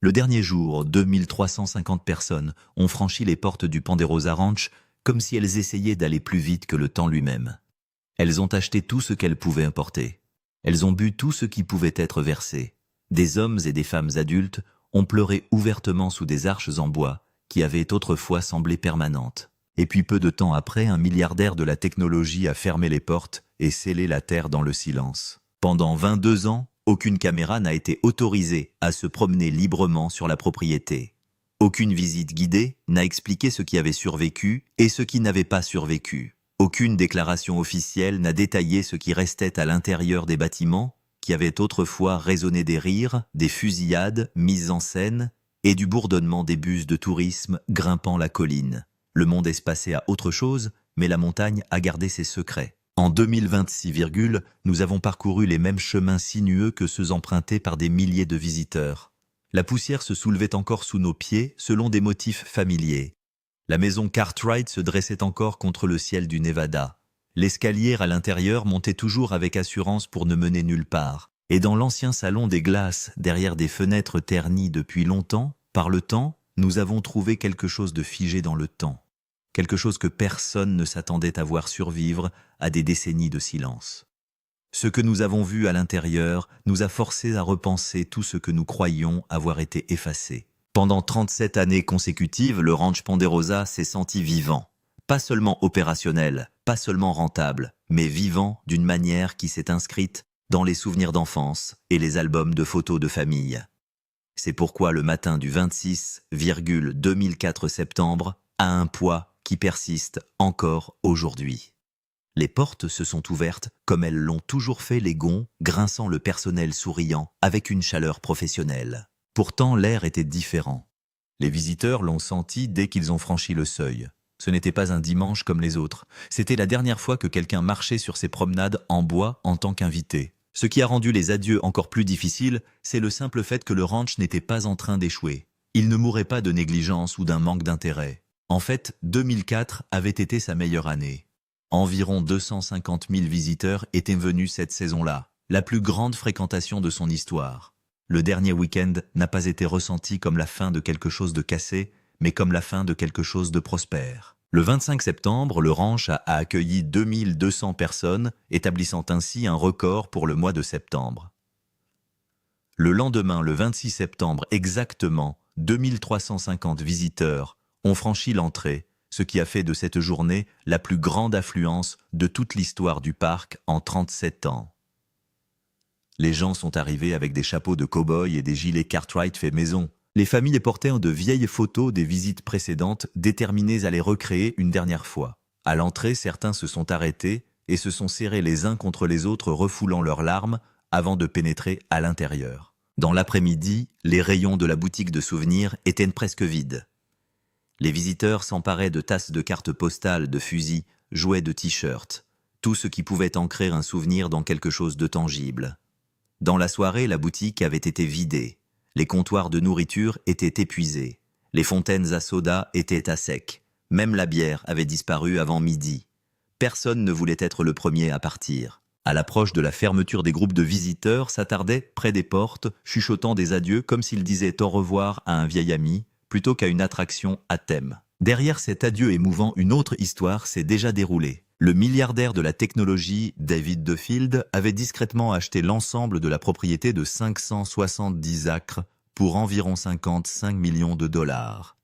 Le dernier jour, 2350 personnes ont franchi les portes du Ponderosa Ranch comme si elles essayaient d'aller plus vite que le temps lui-même. Elles ont acheté tout ce qu'elles pouvaient importer. Elles ont bu tout ce qui pouvait être versé. Des hommes et des femmes adultes ont pleuré ouvertement sous des arches en bois qui avaient autrefois semblé permanentes. Et puis peu de temps après, un milliardaire de la technologie a fermé les portes et scellé la terre dans le silence. Pendant 22 ans, aucune caméra n'a été autorisée à se promener librement sur la propriété. Aucune visite guidée n'a expliqué ce qui avait survécu et ce qui n'avait pas survécu. Aucune déclaration officielle n'a détaillé ce qui restait à l'intérieur des bâtiments qui avaient autrefois résonné des rires, des fusillades mises en scène et du bourdonnement des bus de tourisme grimpant la colline. Le monde est passé à autre chose, mais la montagne a gardé ses secrets. En 2026, nous avons parcouru les mêmes chemins sinueux que ceux empruntés par des milliers de visiteurs. La poussière se soulevait encore sous nos pieds selon des motifs familiers. La maison Cartwright se dressait encore contre le ciel du Nevada. L'escalier à l'intérieur montait toujours avec assurance pour ne mener nulle part. Et dans l'ancien salon des glaces, derrière des fenêtres ternies depuis longtemps, par le temps, nous avons trouvé quelque chose de figé dans le temps. Quelque chose que personne ne s'attendait à voir survivre à des décennies de silence. Ce que nous avons vu à l'intérieur nous a forcés à repenser tout ce que nous croyions avoir été effacé. Pendant 37 années consécutives, le ranch Ponderosa s'est senti vivant. Pas seulement opérationnel, pas seulement rentable, mais vivant d'une manière qui s'est inscrite dans les souvenirs d'enfance et les albums de photos de famille. C'est pourquoi le matin du 26,2004 septembre a un poids qui persiste encore aujourd'hui. Les portes se sont ouvertes comme elles l'ont toujours fait les gonds, grinçant le personnel souriant avec une chaleur professionnelle. Pourtant, l'air était différent. Les visiteurs l'ont senti dès qu'ils ont franchi le seuil. Ce n'était pas un dimanche comme les autres. C'était la dernière fois que quelqu'un marchait sur ces promenades en bois en tant qu'invité. Ce qui a rendu les adieux encore plus difficiles, c'est le simple fait que le ranch n'était pas en train d'échouer. Il ne mourait pas de négligence ou d'un manque d'intérêt. En fait, 2004 avait été sa meilleure année. Environ 250 000 visiteurs étaient venus cette saison-là, la plus grande fréquentation de son histoire. Le dernier week-end n'a pas été ressenti comme la fin de quelque chose de cassé, mais comme la fin de quelque chose de prospère. Le 25 septembre, le ranch a accueilli 2200 personnes, établissant ainsi un record pour le mois de septembre. Le lendemain, le 26 septembre exactement, 2350 visiteurs ont franchi l'entrée, ce qui a fait de cette journée la plus grande affluence de toute l'histoire du parc en 37 ans. Les gens sont arrivés avec des chapeaux de cow-boy et des gilets Cartwright fait maison. Les familles portaient de vieilles photos des visites précédentes, déterminées à les recréer une dernière fois. À l'entrée, certains se sont arrêtés et se sont serrés les uns contre les autres, refoulant leurs larmes avant de pénétrer à l'intérieur. Dans l'après-midi, les rayons de la boutique de souvenirs étaient presque vides. Les visiteurs s'emparaient de tasses de cartes postales, de fusils, jouets de t-shirts, tout ce qui pouvait ancrer un souvenir dans quelque chose de tangible. Dans la soirée, la boutique avait été vidée. Les comptoirs de nourriture étaient épuisés. Les fontaines à soda étaient à sec. Même la bière avait disparu avant midi. Personne ne voulait être le premier à partir. À l'approche de la fermeture, des groupes de visiteurs s'attardaient près des portes, chuchotant des adieux comme s'ils disaient au revoir à un vieil ami, plutôt qu'à une attraction à thème. Derrière cet adieu émouvant, une autre histoire s'est déjà déroulée. Le milliardaire de la technologie, David Duffield, avait discrètement acheté l'ensemble de la propriété de 570 acres pour environ 55 millions de dollars.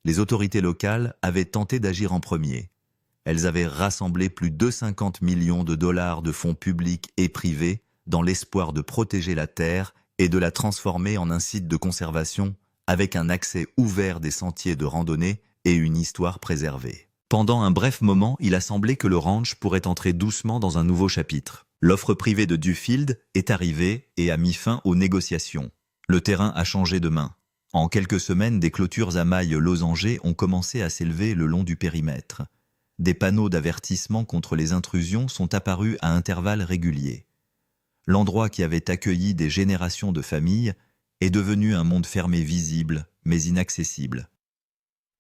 Les autorités locales avaient tenté d'agir en premier. Elles avaient rassemblé plus de 50 millions de dollars de fonds publics et privés dans l'espoir de protéger la terre et de la transformer en un site de conservation avec un accès ouvert des sentiers de randonnée et une histoire préservée. Pendant un bref moment, il a semblé que le ranch pourrait entrer doucement dans un nouveau chapitre. L'offre privée de Duffield est arrivée et a mis fin aux négociations. Le terrain a changé de main. En quelques semaines, des clôtures à mailles losangées ont commencé à s'élever le long du périmètre. Des panneaux d'avertissement contre les intrusions sont apparus à intervalles réguliers. L'endroit qui avait accueilli des générations de familles est devenu un monde fermé visible, mais inaccessible.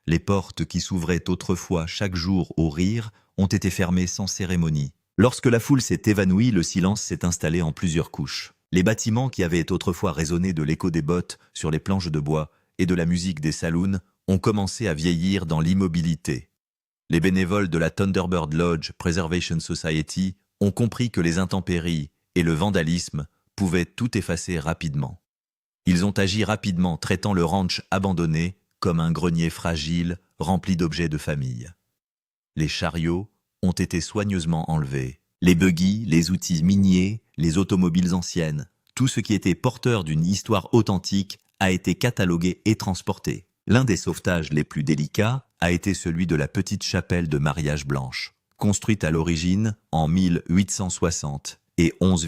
Les portes qui s'ouvraient autrefois chaque jour au rire ont été fermées sans cérémonie. Lorsque la foule s'est évanouie, le silence s'est installé en plusieurs couches. Les bâtiments qui avaient autrefois résonné de l'écho des bottes sur les planches de bois et de la musique des saloons ont commencé à vieillir dans l'immobilité. Les bénévoles de la Thunderbird Lodge Preservation Society ont compris que les intempéries et le vandalisme pouvaient tout effacer rapidement. Ils ont agi rapidement, traitant le ranch abandonné comme un grenier fragile rempli d'objets de famille. Les chariots ont été soigneusement enlevés. Les buggy, les outils miniers, les automobiles anciennes, tout ce qui était porteur d'une histoire authentique a été catalogué et transporté. L'un des sauvetages les plus délicats a été celui de la petite chapelle de mariage blanche. Construite à l'origine en 1860 et 11,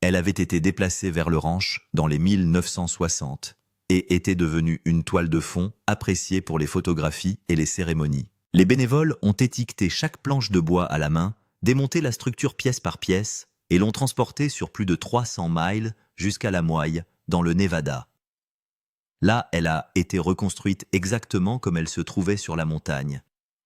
elle avait été déplacée vers le ranch dans les 1960 et était devenue une toile de fond appréciée pour les photographies et les cérémonies. Les bénévoles ont étiqueté chaque planche de bois à la main, démonté la structure pièce par pièce et l'ont transportée sur plus de 300 miles jusqu'à la Moille, dans le Nevada. Là, elle a été reconstruite exactement comme elle se trouvait sur la montagne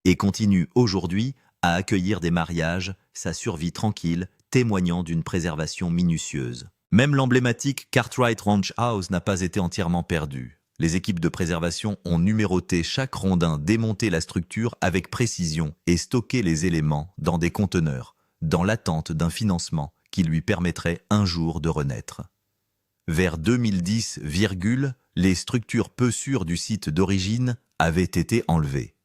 et continue aujourd'hui à accueillir des mariages, sa survie tranquille, témoignant d'une préservation minutieuse. Même l'emblématique Cartwright Ranch House n'a pas été entièrement perdue. Les équipes de préservation ont numéroté chaque rondin, démonté la structure avec précision et stocké les éléments dans des conteneurs, dans l'attente d'un financement qui lui permettrait un jour de renaître. Vers 2010, les structures peu sûres du site d'origine avaient été enlevées.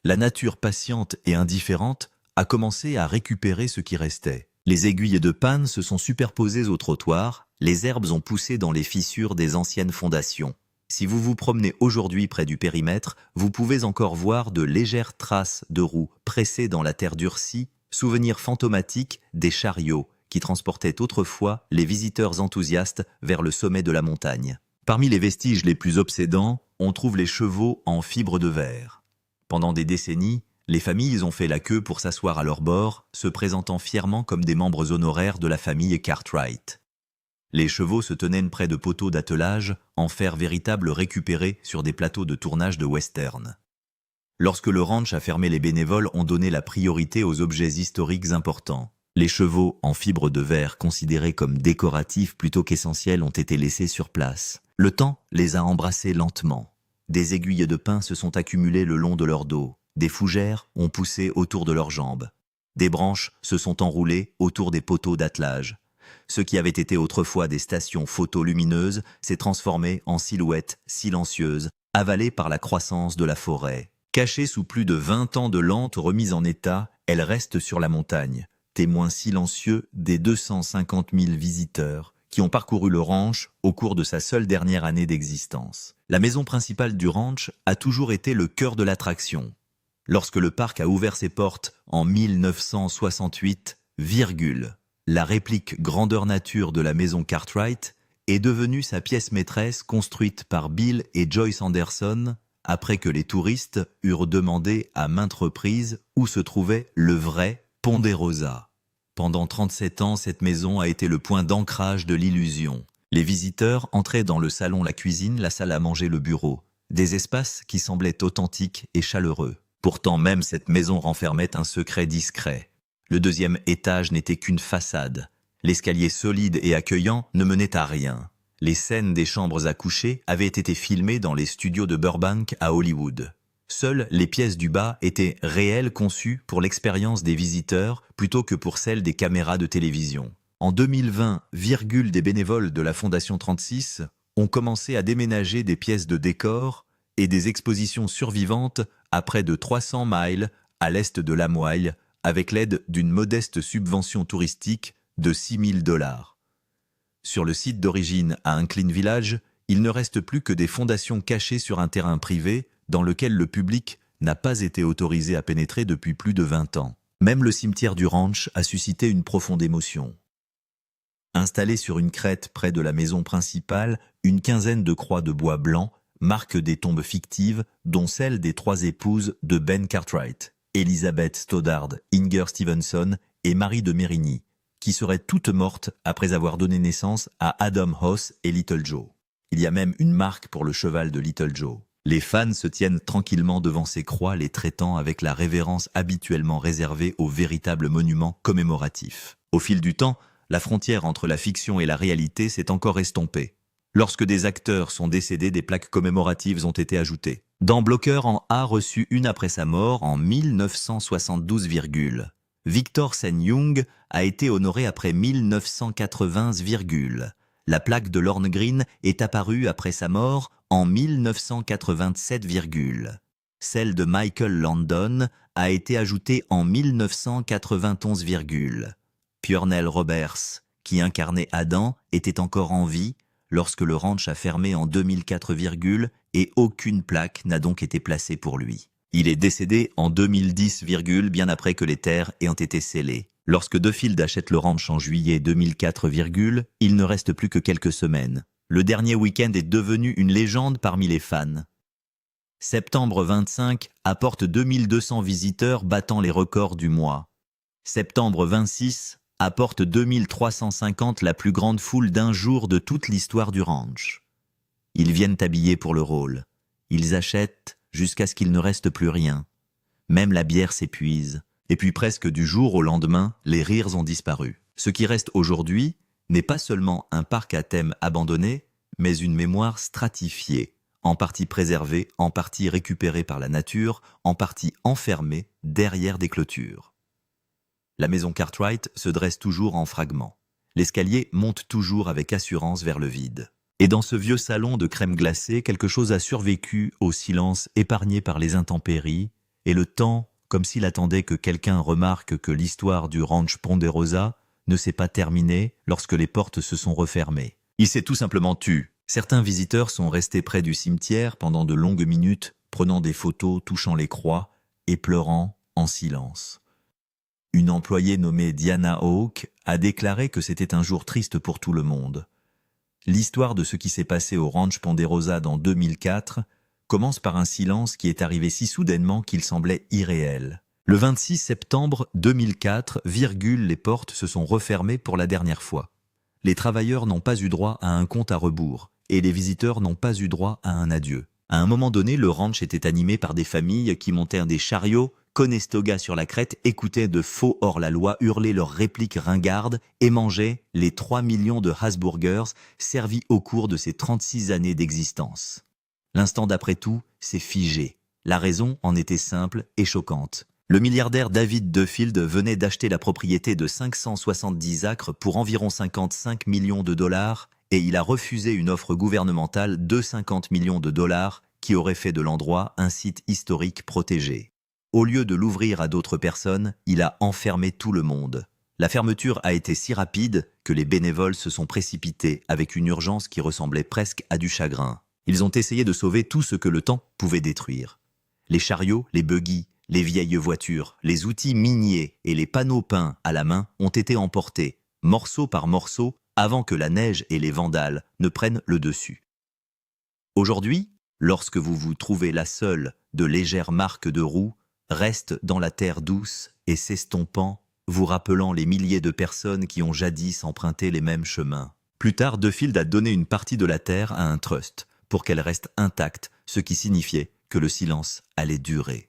La nature patiente et indifférente a commencé à récupérer ce qui restait. Les aiguilles de panne se sont superposées au trottoir, les herbes ont poussé dans les fissures des anciennes fondations. Si vous vous promenez aujourd'hui près du périmètre, vous pouvez encore voir de légères traces de roues pressées dans la terre durcie, souvenir fantomatique des chariots qui transportaient autrefois les visiteurs enthousiastes vers le sommet de la montagne. Parmi les vestiges les plus obsédants, on trouve les chevaux en fibre de verre. Pendant des décennies, les familles ont fait la queue pour s'asseoir à leur bord, se présentant fièrement comme des membres honoraires de la famille Cartwright. Les chevaux se tenaient près de poteaux d'attelage en fer véritable récupérés sur des plateaux de tournage de western. Lorsque le ranch a fermé, les bénévoles ont donné la priorité aux objets historiques importants. Les chevaux en fibre de verre considérés comme décoratifs plutôt qu'essentiels ont été laissés sur place. Le temps les a embrassés lentement. Des aiguilles de pin se sont accumulées le long de leur dos. Des fougères ont poussé autour de leurs jambes. Des branches se sont enroulées autour des poteaux d'attelage. Ce qui avait été autrefois des stations photolumineuses s'est transformé en silhouettes silencieuses, avalées par la croissance de la forêt. Cachée sous plus de 20 ans de lente remise en état, elle reste sur la montagne, témoin silencieux des 250 000 visiteurs qui ont parcouru le ranch au cours de sa seule dernière année d'existence. La maison principale du ranch a toujours été le cœur de l'attraction. Lorsque le parc a ouvert ses portes en 1968, la réplique grandeur nature de la maison Cartwright est devenue sa pièce maîtresse construite par Bill et Joyce Anderson après que les touristes eurent demandé à maintes reprises où se trouvait le vrai Ponderosa. Pendant 37 ans, cette maison a été le point d'ancrage de l'illusion. Les visiteurs entraient dans le salon, la cuisine, la salle à manger, le bureau, des espaces qui semblaient authentiques et chaleureux. Pourtant, même cette maison renfermait un secret discret. Le deuxième étage n'était qu'une façade. L'escalier solide et accueillant ne menait à rien. Les scènes des chambres à coucher avaient été filmées dans les studios de Burbank à Hollywood. Seules les pièces du bas étaient réelles, conçues pour l'expérience des visiteurs plutôt que pour celle des caméras de télévision. En 2020, des bénévoles de la Fondation 36 ont commencé à déménager des pièces de décor et des expositions survivantes à près de 300 miles à l'est de la Moille, avec l'aide d'une modeste subvention touristique de $6 000. Sur le site d'origine à Incline Village, il ne reste plus que des fondations cachées sur un terrain privé dans lequel le public n'a pas été autorisé à pénétrer depuis plus de 20 ans. Même le cimetière du ranch a suscité une profonde émotion. Installée sur une crête près de la maison principale, une quinzaine de croix de bois blanc marquent des tombes fictives, dont celle des 3 épouses de Ben Cartwright, Elizabeth Stoddard, Inger Stevenson et Marie de Mérigny, qui seraient toutes mortes après avoir donné naissance à Adam Hoss et Little Joe. Il y a même une marque pour le cheval de Little Joe. Les fans se tiennent tranquillement devant ces croix, les traitant avec la révérence habituellement réservée aux véritables monuments commémoratifs. Au fil du temps, la frontière entre la fiction et la réalité s'est encore estompée. Lorsque des acteurs sont décédés, des plaques commémoratives ont été ajoutées. Dans Blocker en a reçu une après sa mort en 1972, Victor Sen-Young a été honoré après 1980, la plaque de Lorne Greene est apparue après sa mort en 1987, celle de Michael Landon a été ajoutée en 1991, Purnell Roberts, qui incarnait Adam, était encore en vie lorsque le ranch a fermé en 2004, et aucune plaque n'a donc été placée pour lui. Il est décédé en 2010, bien après que les terres aient été scellées. Lorsque Duffield achète le ranch en juillet 2004, il ne reste plus que quelques semaines. Le dernier week-end est devenu une légende parmi les fans. Septembre 25 apporte 2200 visiteurs battant les records du mois. Septembre 26 apporte 2350, la plus grande foule d'un jour de toute l'histoire du ranch. Ils viennent habillés pour le rôle. Ils achètent jusqu'à ce qu'il ne reste plus rien. Même la bière s'épuise. Et puis presque du jour au lendemain, les rires ont disparu. Ce qui reste aujourd'hui n'est pas seulement un parc à thème abandonné, mais une mémoire stratifiée, en partie préservée, en partie récupérée par la nature, en partie enfermée derrière des clôtures. La maison Cartwright se dresse toujours en fragments. L'escalier monte toujours avec assurance vers le vide. Et dans ce vieux salon de crème glacée, quelque chose a survécu au silence épargné par les intempéries, et le temps, comme s'il attendait que quelqu'un remarque que l'histoire du ranch Ponderosa ne s'est pas terminée lorsque les portes se sont refermées. Il s'est tout simplement tu. Certains visiteurs sont restés près du cimetière pendant de longues minutes, prenant des photos, touchant les croix et pleurant en silence. Une employée nommée Diana Hawke a déclaré que c'était un jour triste pour tout le monde. L'histoire de ce qui s'est passé au ranch Ponderosa dans 2004 commence par un silence qui est arrivé si soudainement qu'il semblait irréel. Le 26 septembre 2004, les portes se sont refermées pour la dernière fois. Les travailleurs n'ont pas eu droit à un compte à rebours, et les visiteurs n'ont pas eu droit à un adieu. À un moment donné, le ranch était animé par des familles qui montaient des chariots, Conestoga sur la crête, écoutaient de faux hors-la-loi hurler leurs répliques ringardes et mangeaient les 3 millions de Hasburgers servis au cours de ces 36 années d'existence. L'instant d'après tout, c'est figé. La raison en était simple et choquante. Le milliardaire David Duffield venait d'acheter la propriété de 570 acres pour environ 55 millions de dollars et il a refusé une offre gouvernementale de 50 millions de dollars qui aurait fait de l'endroit un site historique protégé. Au lieu de l'ouvrir à d'autres personnes, il a enfermé tout le monde. La fermeture a été si rapide que les bénévoles se sont précipités avec une urgence qui ressemblait presque à du chagrin. Ils ont essayé de sauver tout ce que le temps pouvait détruire. Les chariots, les buggy, les vieilles voitures, les outils miniers et les panneaux peints à la main ont été emportés, morceau par morceau, avant que la neige et les vandales ne prennent le dessus. Aujourd'hui, lorsque vous vous trouvez là seul, de légères marques de roues restent dans la terre douce et s'estompant, vous rappelant les milliers de personnes qui ont jadis emprunté les mêmes chemins. Plus tard, Duffield a donné une partie de la terre à un trust pour qu'elle reste intacte, ce qui signifiait que le silence allait durer.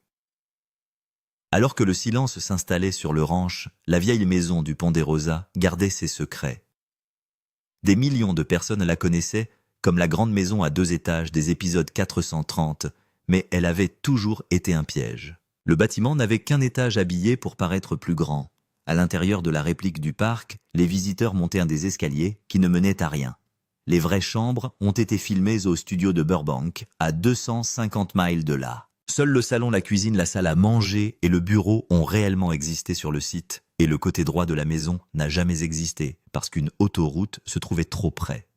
Alors que le silence s'installait sur le ranch, la vieille maison du Ponderosa gardait ses secrets. Des millions de personnes la connaissaient comme la grande maison à 2 étages des épisodes 430, mais elle avait toujours été un piège. Le bâtiment n'avait qu'un étage habillé pour paraître plus grand. À l'intérieur de la réplique du parc, les visiteurs montaient des escaliers qui ne menaient à rien. Les vraies chambres ont été filmées au studio de Burbank, à 250 miles de là. Seul le salon, la cuisine, la salle à manger et le bureau ont réellement existé sur le site, et le côté droit de la maison n'a jamais existé, parce qu'une autoroute se trouvait trop près.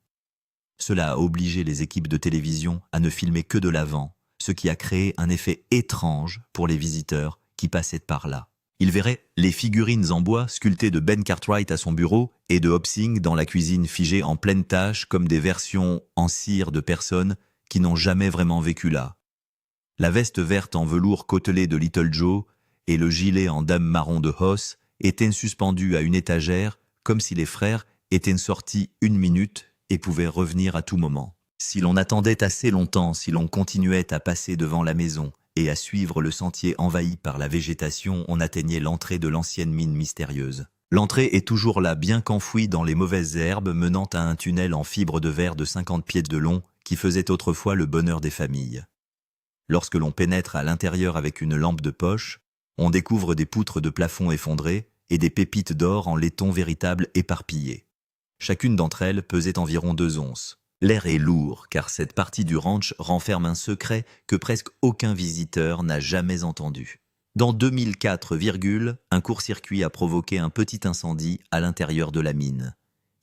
Cela a obligé les équipes de télévision à ne filmer que de l'avant, ce qui a créé un effet étrange pour les visiteurs qui passaient par là. Ils verraient les figurines en bois sculptées de Ben Cartwright à son bureau et de Hopsing dans la cuisine figées en pleine tâche comme des versions en cire de personnes qui n'ont jamais vraiment vécu là. La veste verte en velours côtelé de Little Joe et le gilet en dame marron de Hoss étaient suspendus à une étagère comme si les frères étaient sortis 1 minute et pouvaient revenir à tout moment. Si l'on attendait assez longtemps, si l'on continuait à passer devant la maison et à suivre le sentier envahi par la végétation, on atteignait l'entrée de l'ancienne mine mystérieuse. L'entrée est toujours là, bien qu'enfouie dans les mauvaises herbes, menant à un tunnel en fibre de verre de 50 pieds de long qui faisait autrefois le bonheur des familles. Lorsque l'on pénètre à l'intérieur avec une lampe de poche, on découvre des poutres de plafond effondrées et des pépites d'or en laiton véritable éparpillées. Chacune d'entre elles pesait environ 2 onces. L'air est lourd, car cette partie du ranch renferme un secret que presque aucun visiteur n'a jamais entendu. Dans 2004, un court-circuit a provoqué un petit incendie à l'intérieur de la mine.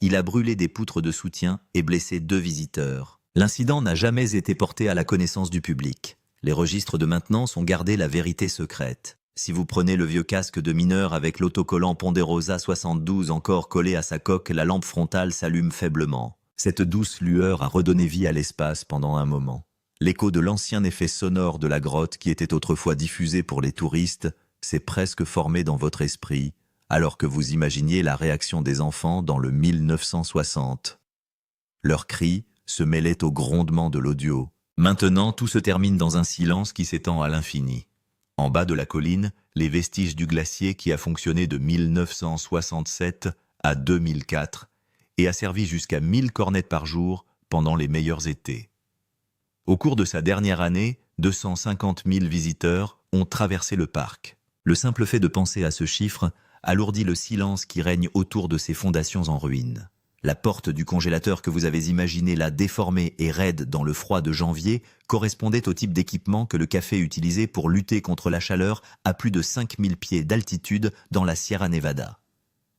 Il a brûlé des poutres de soutien et blessé 2 visiteurs. L'incident n'a jamais été porté à la connaissance du public. Les registres de maintenance ont gardé la vérité secrète. Si vous prenez le vieux casque de mineur avec l'autocollant Ponderosa 72 encore collé à sa coque, la lampe frontale s'allume faiblement. Cette douce lueur a redonné vie à l'espace pendant un moment. L'écho de l'ancien effet sonore de la grotte qui était autrefois diffusé pour les touristes s'est presque formé dans votre esprit, alors que vous imaginiez la réaction des enfants dans le 1960. Leurs cris se mêlaient au grondement de l'audio. Maintenant, tout se termine dans un silence qui s'étend à l'infini. En bas de la colline, les vestiges du glacier qui a fonctionné de 1967 à 2004 et a servi jusqu'à 1000 cornettes par jour pendant les meilleurs étés. Au cours de sa dernière année, 250 000 visiteurs ont traversé le parc. Le simple fait de penser à ce chiffre alourdit le silence qui règne autour de ces fondations en ruine. La porte du congélateur que vous avez imaginé là déformée et raide dans le froid de janvier correspondait au type d'équipement que le café utilisait pour lutter contre la chaleur à plus de 5000 pieds d'altitude dans la Sierra Nevada.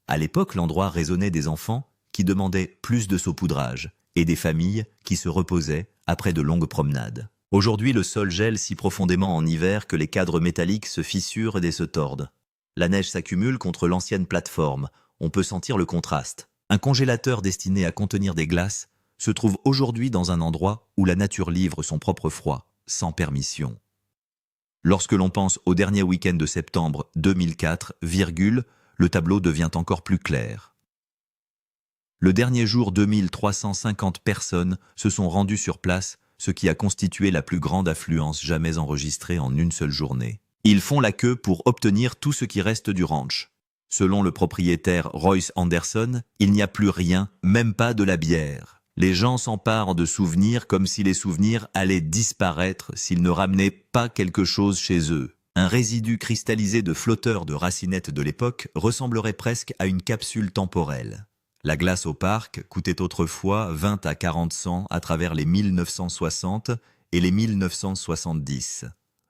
À l'époque, l'endroit résonnait des enfants qui demandaient plus de saupoudrage et des familles qui se reposaient après de longues promenades. Aujourd'hui, le sol gèle si profondément en hiver que les cadres métalliques se fissurent et se tordent. La neige s'accumule contre l'ancienne plateforme. On peut sentir le contraste. Un congélateur destiné à contenir des glaces se trouve aujourd'hui dans un endroit où la nature livre son propre froid, sans permission. Lorsque l'on pense au dernier week-end de septembre 2004, le tableau devient encore plus clair. Le dernier jour, 2350 personnes se sont rendues sur place, ce qui a constitué la plus grande affluence jamais enregistrée en une seule journée. Ils font la queue pour obtenir tout ce qui reste du ranch. Selon le propriétaire Royce Anderson, il n'y a plus rien, même pas de la bière. Les gens s'emparent de souvenirs comme si les souvenirs allaient disparaître s'ils ne ramenaient pas quelque chose chez eux. Un résidu cristallisé de flotteurs de racinettes de l'époque ressemblerait presque à une capsule temporelle. La glace au parc coûtait autrefois 20 à 40 cents à travers les 1960 et les 1970.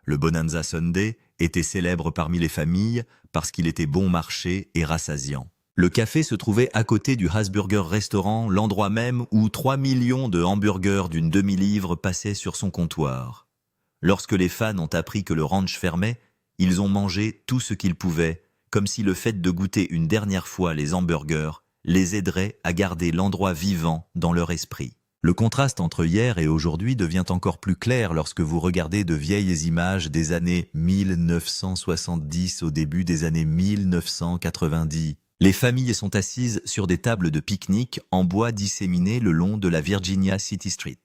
Le Bonanza Sunday était célèbre parmi les familles parce qu'il était bon marché et rassasiant. Le café se trouvait à côté du Hasburger Restaurant, l'endroit même où 3 millions de hamburgers d'une demi-livre passaient sur son comptoir. Lorsque les fans ont appris que le ranch fermait, ils ont mangé tout ce qu'ils pouvaient, comme si le fait de goûter une dernière fois les hamburgers les aiderait à garder l'endroit vivant dans leur esprit. Le contraste entre hier et aujourd'hui devient encore plus clair lorsque vous regardez de vieilles images des années 1970 au début des années 1990. Les familles sont assises sur des tables de pique-nique en bois disséminées le long de la Virginia City Street.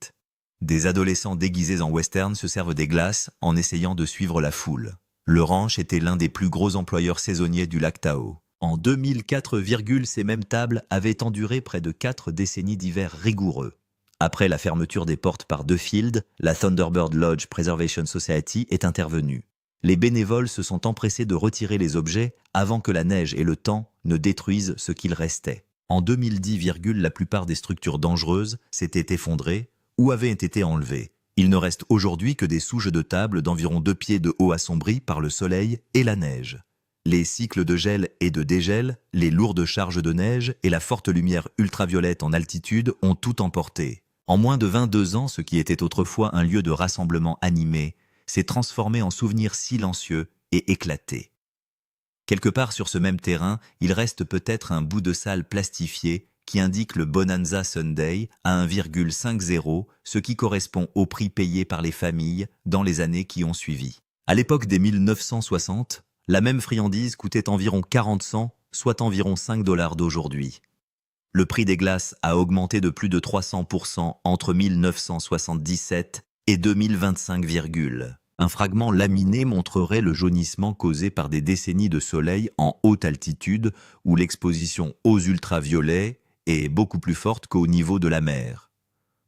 Des adolescents déguisés en western se servent des glaces en essayant de suivre la foule. Le ranch était l'un des plus gros employeurs saisonniers du lac Tahoe. En 2004, ces mêmes tables avaient enduré près de 4 décennies d'hiver rigoureux. Après la fermeture des portes par Duffield, la Thunderbird Lodge Preservation Society est intervenue. Les bénévoles se sont empressés de retirer les objets avant que la neige et le temps ne détruisent ce qu'il restait. En 2010, la plupart des structures dangereuses s'étaient effondrées ou avaient été enlevées. Il ne reste aujourd'hui que des souches de table d'environ 2 pieds de haut assombries par le soleil et la neige. Les cycles de gel et de dégel, les lourdes charges de neige et la forte lumière ultraviolette en altitude ont tout emporté. En moins de 22 ans, ce qui était autrefois un lieu de rassemblement animé s'est transformé en souvenir silencieux et éclaté. Quelque part sur ce même terrain, il reste peut-être un bout de salle plastifié qui indique le Bonanza Sunday à 1,50, ce qui correspond au prix payé par les familles dans les années qui ont suivi. À l'époque des 1960, la même friandise coûtait environ 40 cents, soit environ 5 $ d'aujourd'hui. Le prix des glaces a augmenté de plus de 300% entre 1977 et 2025, Un fragment laminé montrerait le jaunissement causé par des décennies de soleil en haute altitude où l'exposition aux ultraviolets est beaucoup plus forte qu'au niveau de la mer.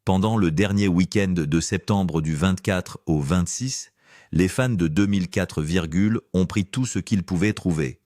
Pendant le dernier week-end de septembre du 24 au 26, les fans de 2004, ont pris tout ce qu'ils pouvaient trouver.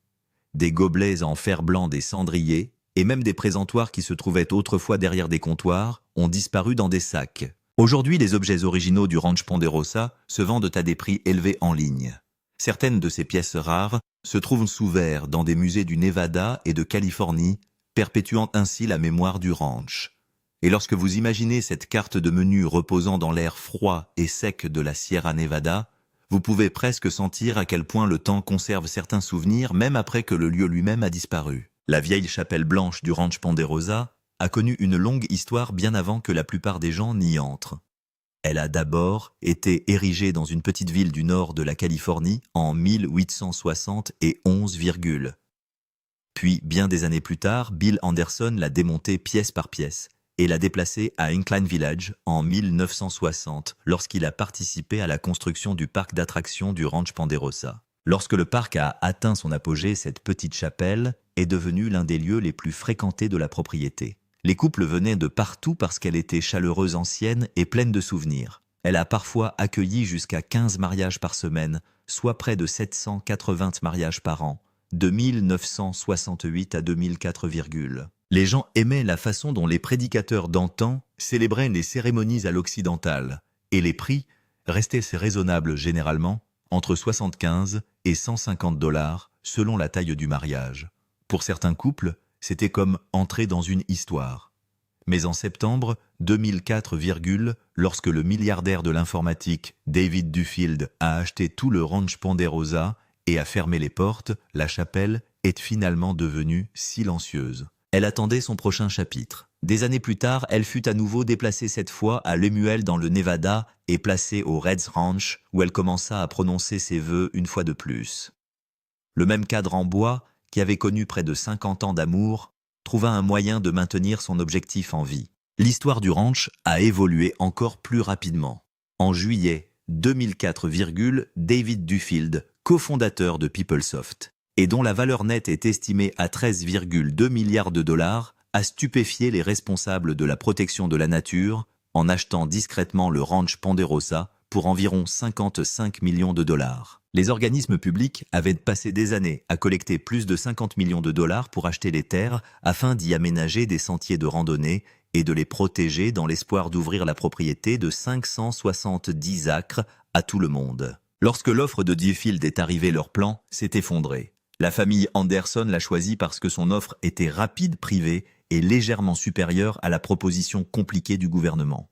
Des gobelets en fer blanc des cendriers et même des présentoirs qui se trouvaient autrefois derrière des comptoirs ont disparu dans des sacs. Aujourd'hui, les objets originaux du Ranch Ponderosa se vendent à des prix élevés en ligne. Certaines de ces pièces rares se trouvent sous verre dans des musées du Nevada et de Californie, perpétuant ainsi la mémoire du ranch. Et lorsque vous imaginez cette carte de menu reposant dans l'air froid et sec de la Sierra Nevada, vous pouvez presque sentir à quel point le temps conserve certains souvenirs même après que le lieu lui-même a disparu. La vieille chapelle blanche du Ranch Ponderosa a connu une longue histoire bien avant que la plupart des gens n'y entrent. Elle a d'abord été érigée dans une petite ville du nord de la Californie en 1871, puis bien des années plus tard, Bill Anderson l'a démontée pièce par pièce et l'a déplacée à Incline Village en 1960 lorsqu'il a participé à la construction du parc d'attractions du Ranch Ponderosa. Lorsque le parc a atteint son apogée, cette petite chapelle est devenue l'un des lieux les plus fréquentés de la propriété. Les couples venaient de partout parce qu'elle était chaleureuse, ancienne et pleine de souvenirs. Elle a parfois accueilli jusqu'à 15 mariages par semaine, soit près de 780 mariages par an, de 1968 à 2004, Les gens aimaient la façon dont les prédicateurs d'antan célébraient les cérémonies à l'occidentale, et les prix restaient raisonnables généralement, entre 75 et 150 $ selon la taille du mariage. Pour certains couples, c'était comme entrer dans une histoire. Mais en septembre 2004, lorsque le milliardaire de l'informatique David Duffield a acheté tout le Ranch Ponderosa et a fermé les portes, la chapelle est finalement devenue silencieuse. Elle attendait son prochain chapitre. Des années plus tard, elle fut à nouveau déplacée cette fois à Lemuel dans le Nevada et placée au Reds Ranch où elle commença à prononcer ses vœux une fois de plus. Le même cadre en bois, qui avait connu près de 50 ans d'amour, trouva un moyen de maintenir son objectif en vie. L'histoire du ranch a évolué encore plus rapidement. En juillet 2004, David Duffield, cofondateur de PeopleSoft, et dont la valeur nette est estimée à 13,2 milliards de $, a stupéfié les responsables de la protection de la nature en achetant discrètement le Ranch Ponderosa pour environ 55 millions de $. Les organismes publics avaient passé des années à collecter plus de 50 millions de $ pour acheter les terres afin d'y aménager des sentiers de randonnée et de les protéger dans l'espoir d'ouvrir la propriété de 570 acres à tout le monde. Lorsque l'offre de Duffield est arrivée, leur plan s'est effondré. La famille Anderson l'a choisi parce que son offre était rapide, privée et légèrement supérieure à la proposition compliquée du gouvernement.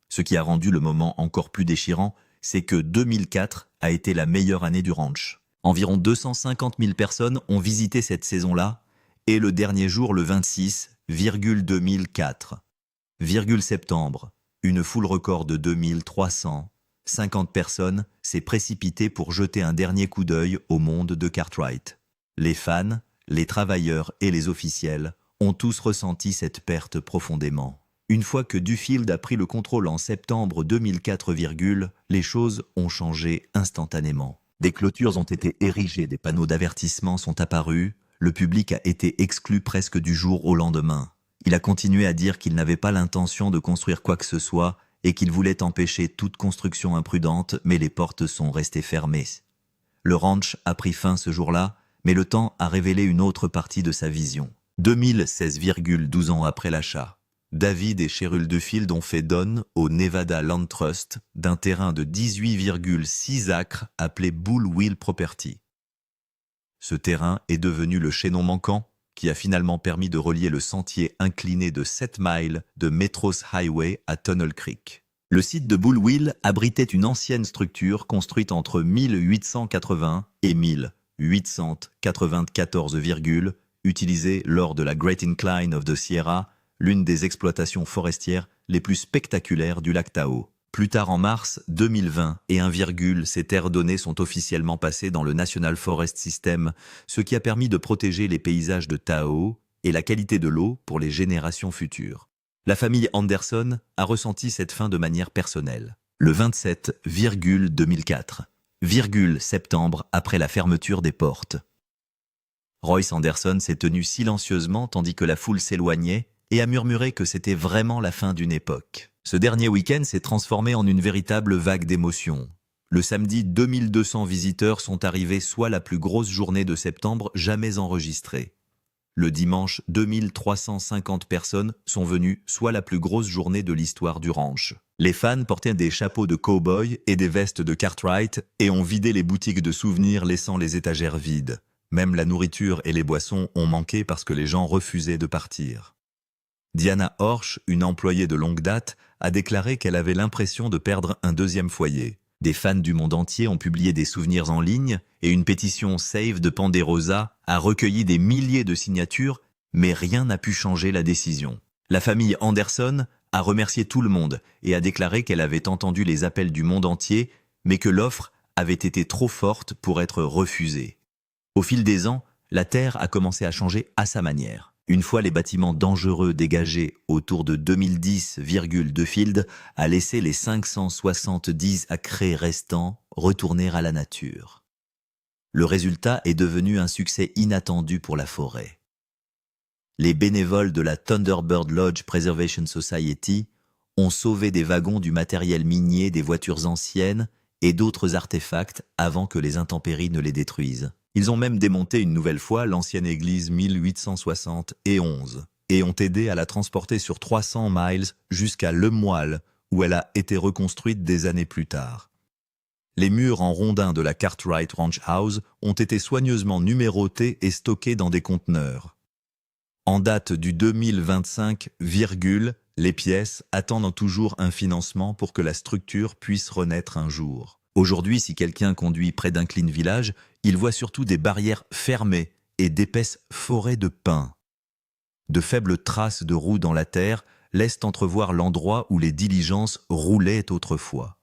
Ce qui a rendu le moment encore plus déchirant, c'est que 2004 a été la meilleure année du ranch. Environ 250 000 personnes ont visité cette saison-là, et le dernier jour, le 26, 2004, septembre, une foule record de 2350 personnes s'est précipitée pour jeter un dernier coup d'œil au monde de Cartwright. Les fans, les travailleurs et les officiels ont tous ressenti cette perte profondément. Une fois que Duffield a pris le contrôle en septembre 2004, les choses ont changé instantanément. Des clôtures ont été érigées, des panneaux d'avertissement sont apparus, le public a été exclu presque du jour au lendemain. Il a continué à dire qu'il n'avait pas l'intention de construire quoi que ce soit et qu'il voulait empêcher toute construction imprudente, mais les portes sont restées fermées. Le ranch a pris fin ce jour-là, mais le temps a révélé une autre partie de sa vision. 2016, 12 ans après l'achat. David et Cheryl Duffield ont fait don au Nevada Land Trust d'un terrain de 18,6 acres appelé Bull Wheel Property. Ce terrain est devenu le chaînon manquant qui a finalement permis de relier le sentier incliné de 7 miles de Metros Highway à Tunnel Creek. Le site de Bull Wheel abritait une ancienne structure construite entre 1880 et 1894, utilisée lors de la Great Incline of the Sierra, l'une des exploitations forestières les plus spectaculaires du lac Tahoe. Plus tard en mars 2020 et 1, ces terres données sont officiellement passées dans le National Forest System, ce qui a permis de protéger les paysages de Tahoe et la qualité de l'eau pour les générations futures. La famille Anderson a ressenti cette fin de manière personnelle. Le 27,2004, septembre après la fermeture des portes. Royce Anderson s'est tenu silencieusement tandis que la foule s'éloignait et a murmuré que c'était vraiment la fin d'une époque. Ce dernier week-end s'est transformé en une véritable vague d'émotions. Le samedi, 2200 visiteurs sont arrivés, soit la plus grosse journée de septembre jamais enregistrée. Le dimanche, 2350 personnes sont venues, soit la plus grosse journée de l'histoire du ranch. Les fans portaient des chapeaux de cow-boy et des vestes de Cartwright et ont vidé les boutiques de souvenirs laissant les étagères vides. Même la nourriture et les boissons ont manqué parce que les gens refusaient de partir. Diana Horsch, une employée de longue date, a déclaré qu'elle avait l'impression de perdre un deuxième foyer. Des fans du monde entier ont publié des souvenirs en ligne et une pétition Save de Ponderosa a recueilli des milliers de signatures, mais rien n'a pu changer la décision. La famille Anderson a remercié tout le monde et a déclaré qu'elle avait entendu les appels du monde entier, mais que l'offre avait été trop forte pour être refusée. Au fil des ans, la Terre a commencé à changer à sa manière. Une fois les bâtiments dangereux dégagés autour de 2010, De Field a laissé les 570 acres restants retourner à la nature. Le résultat est devenu un succès inattendu pour la forêt. Les bénévoles de la Thunderbird Lodge Preservation Society ont sauvé des wagons du matériel minier, des voitures anciennes et d'autres artefacts avant que les intempéries ne les détruisent. Ils ont même démonté une nouvelle fois l'ancienne église 1871 et ont aidé à la transporter sur 300 miles jusqu'à Le Moyle, où elle a été reconstruite des années plus tard. Les murs en rondins de la Cartwright Ranch House ont été soigneusement numérotés et stockés dans des conteneurs. En date du 2025, les pièces attendent toujours un financement pour que la structure puisse renaître un jour. Aujourd'hui, si quelqu'un conduit près d'un Clean Village, il voit surtout des barrières fermées et d'épaisses forêts de pins. De faibles traces de roues dans la terre laissent entrevoir l'endroit où les diligences roulaient autrefois.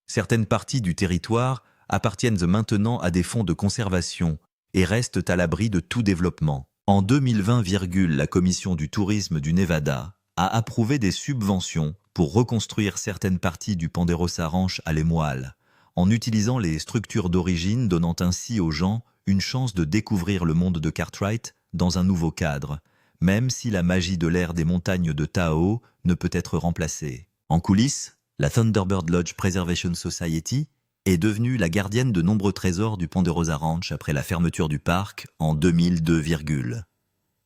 Certaines parties du territoire appartiennent maintenant à des fonds de conservation et restent à l'abri de tout développement. En 2020, la Commission du tourisme du Nevada a approuvé des subventions pour reconstruire certaines parties du Ponderosa Ranch à Les Moyles, en utilisant les structures d'origine, donnant ainsi aux gens une chance de découvrir le monde de Cartwright dans un nouveau cadre, même si la magie de l'air des montagnes de Tahoe ne peut être remplacée. En coulisses, la Thunderbird Lodge Preservation Society est devenue la gardienne de nombreux trésors du Ponderosa Ranch après la fermeture du parc en 2002.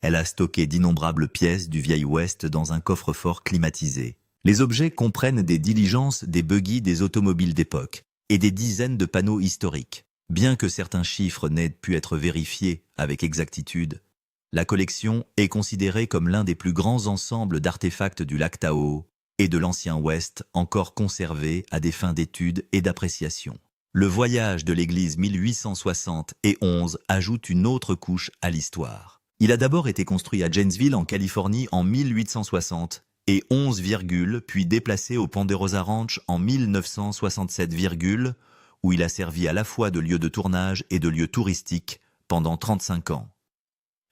Elle a stocké d'innombrables pièces du Vieil Ouest dans un coffre-fort climatisé. Les objets comprennent des diligences, des buggy, des automobiles d'époque et des dizaines de panneaux historiques. Bien que certains chiffres n'aient pu être vérifiés avec exactitude, la collection est considérée comme l'un des plus grands ensembles d'artefacts du lac Tahoe et de l'ancien Ouest encore conservés à des fins d'études et d'appréciation. Le voyage de l'église 1871 ajoute une autre couche à l'histoire. Il a d'abord été construit à Janesville en Californie en 1860 et 11, puis déplacé au Ponderosa Ranch en 1967, où il a servi à la fois de lieu de tournage et de lieu touristique pendant 35 ans.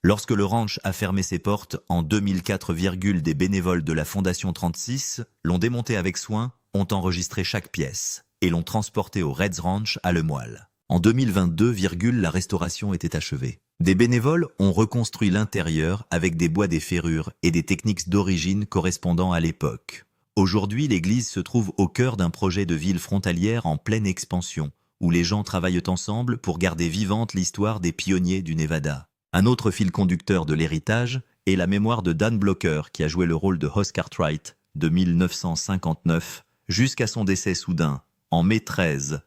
Lorsque le ranch a fermé ses portes en 2004, des bénévoles de la Fondation 36 l'ont démonté avec soin, ont enregistré chaque pièce et l'ont transporté au Reds Ranch à Le Moyle. En 2022, la restauration était achevée. Des bénévoles ont reconstruit l'intérieur avec des bois, des ferrures et des techniques d'origine correspondant à l'époque. Aujourd'hui, l'église se trouve au cœur d'un projet de ville frontalière en pleine expansion, où les gens travaillent ensemble pour garder vivante l'histoire des pionniers du Nevada. Un autre fil conducteur de l'héritage est la mémoire de Dan Blocker, qui a joué le rôle de Hoss Cartwright de 1959 jusqu'à son décès soudain, en mai 13,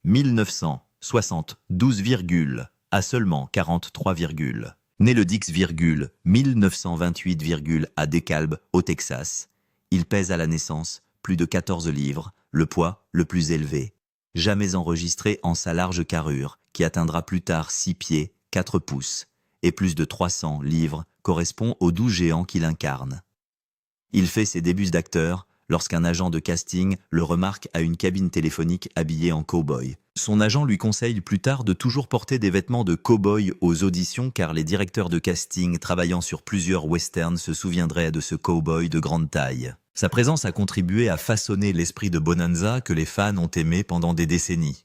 1972, à seulement 43, Né le 10, 1928, à DeKalb, au Texas. Il pèse à la naissance plus de 14 livres, le poids le plus élevé, jamais enregistré en sa large carrure, qui atteindra plus tard 6 pieds, 4 pouces, et plus de 300 livres correspond aux 12 géants qu'il incarne. Il fait ses débuts d'acteur lorsqu'un agent de casting le remarque à une cabine téléphonique habillé en cow-boy. Son agent lui conseille plus tard de toujours porter des vêtements de cow-boy aux auditions car les directeurs de casting travaillant sur plusieurs westerns se souviendraient de ce cow-boy de grande taille. Sa présence a contribué à façonner l'esprit de Bonanza que les fans ont aimé pendant des décennies.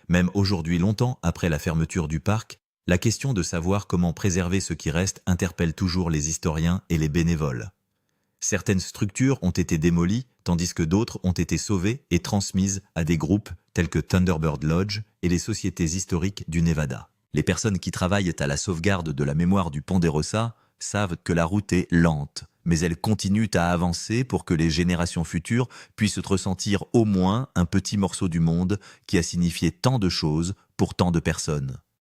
Même aujourd'hui, longtemps après la fermeture du parc, la question de savoir comment préserver ce qui reste interpelle toujours les historiens et les bénévoles. Certaines structures ont été démolies, tandis que d'autres ont été sauvées et transmises à des groupes tels que Thunderbird Lodge et les sociétés historiques du Nevada. Les personnes qui travaillent à la sauvegarde de la mémoire du Ponderosa savent que la route est lente, mais elle continue à avancer pour que les générations futures puissent ressentir au moins un petit morceau du monde qui a signifié tant de choses pour tant de personnes.